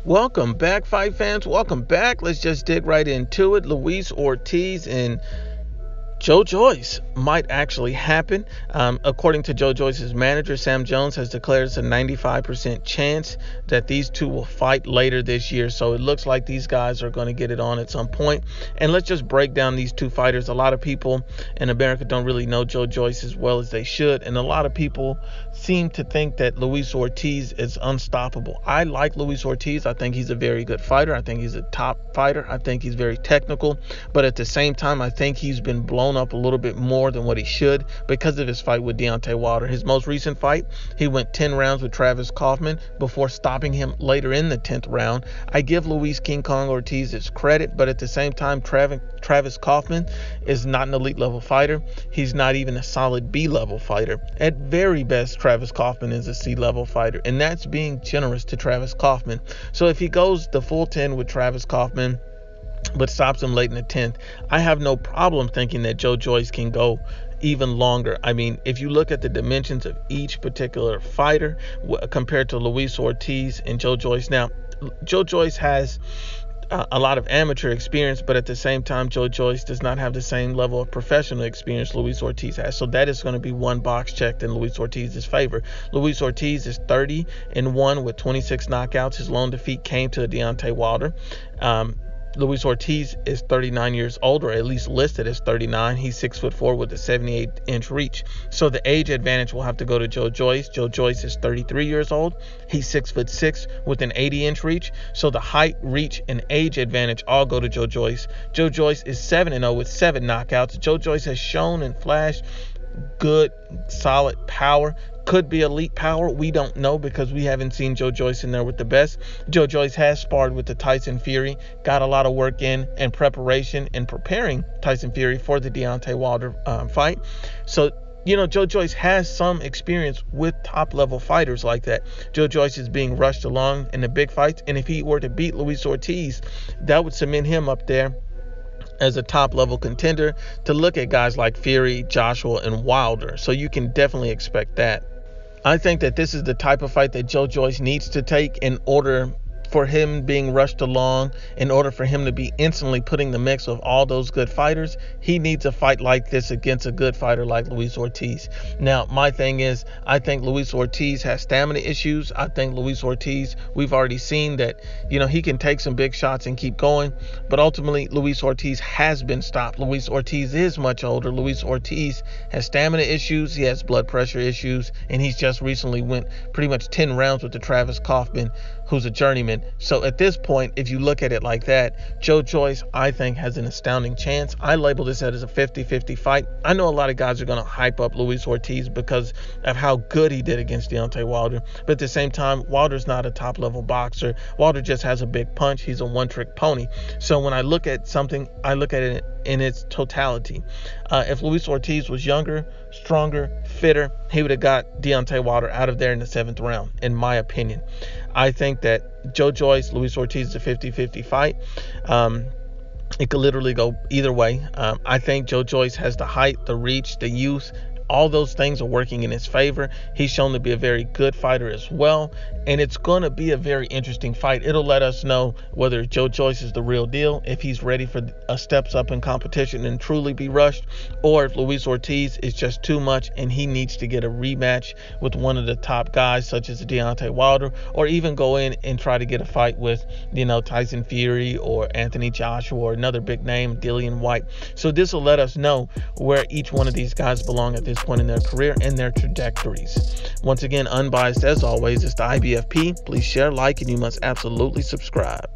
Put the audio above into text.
Welcome back, fight fans. Welcome back. Let's just dig right into it. Luis Ortiz and Joe Joyce might actually happen. According to Joe Joyce's manager, Sam Jones, has declared it's a 95% chance that these two will fight later this year. So it looks like these guys are going to get it on at some point. And let's just break down these two fighters. A lot of people in America don't really know Joe Joyce as well as they should. And a lot of people seem to think that Luis Ortiz is unstoppable. I like Luis Ortiz. I think he's a very good fighter. I think he's a top fighter. I think he's very technical. But at the same time, I think he's been blown up a little bit more than what he should because of his fight with Deontay Wilder. His most recent fight, he went 10 rounds with Travis Kaufman before stopping him later in the 10th round. I give Luis King Kong Ortiz his credit, but at the same time, Travis Kaufman is not an elite level fighter. He's not even a solid B level fighter. At very best, Travis Kaufman is a C level fighter, and that's being generous to Travis Kaufman. So if he goes the full 10 with Travis Kaufman but stops him late in the 10th, I have no problem thinking that Joe Joyce can go even longer. I mean, if you look at the dimensions of each particular fighter compared to Luis Ortiz and Joe Joyce. Now, Joe Joyce has a lot of amateur experience, but at the same time, Joe Joyce does not have the same level of professional experience Luis Ortiz has. So that is going to be one box checked in Luis Ortiz's favor. Luis Ortiz is 30-1 with 26 knockouts. His lone defeat came to Deontay Wilder. Luis Ortiz is 39 years old, or at least listed as 39. He's 6'4" with a 78-inch reach. So the age advantage will have to go to Joe Joyce. Joe Joyce is 33 years old. He's 6'6" with an 80-inch reach. So the height, reach, and age advantage all go to Joe Joyce. Joe Joyce is 7-0 with 7 knockouts. Joe Joyce has shown and flashed good, solid power. Could be elite power. We don't know because we haven't seen Joe Joyce in there with the best. Joe Joyce has sparred with the Tyson Fury, got a lot of work in and preparation and preparing Tyson Fury for the Deontay Wilder fight. So, Joe Joyce has some experience with top-level fighters like that. Joe Joyce is being rushed along in the big fights, and if he were to beat Luis Ortiz, that would cement him up there as a top-level contender to look at guys like Fury, Joshua, and Wilder. So you can definitely expect that. I think that this is the type of fight that Joe Joyce needs to take in order for him being rushed along, in order for him to be instantly putting the mix of all those good fighters. He needs a fight like this against a good fighter like Luis Ortiz. Now, my thing is, I think Luis Ortiz has stamina issues. I think Luis Ortiz, we've already seen that, he can take some big shots and keep going, but ultimately Luis Ortiz has been stopped. Luis Ortiz is much older. Luis Ortiz has stamina issues. He has blood pressure issues, and he's just recently went pretty much 10 rounds with the Travis Kaufman, who's a journeyman. So at this point, if you look at it like that, Joe Joyce, I think, has an astounding chance. I label this as a 50-50 fight. I know a lot of guys are going to hype up Luis Ortiz because of how good he did against Deontay Wilder. But at the same time, Wilder's not a top-level boxer. Wilder just has a big punch. He's a one-trick pony. So when I look at something, I look at it in its totality. If Luis Ortiz was younger, stronger, fitter, he would have got Deontay Wilder out of there in the 7th round, in my opinion. I think that Joe Joyce, Luis Ortiz is a 50-50 fight. It could literally go either way. I think Joe Joyce has the height, the reach, the youth. All those things are working in his favor. He's shown to be a very good fighter as well. And it's going to be a very interesting fight. It'll let us know whether Joe Joyce is the real deal, if he's ready for steps up in competition and truly be rushed, or if Luis Ortiz is just too much and he needs to get a rematch with one of the top guys such as Deontay Wilder, or even go in and try to get a fight with, Tyson Fury or Anthony Joshua or another big name, Dillian White. So this will let us know where each one of these guys belong at this point in their career and their trajectories. Once again, Unbiased as always, it's the Ibfp. Please share, like, and you must absolutely subscribe.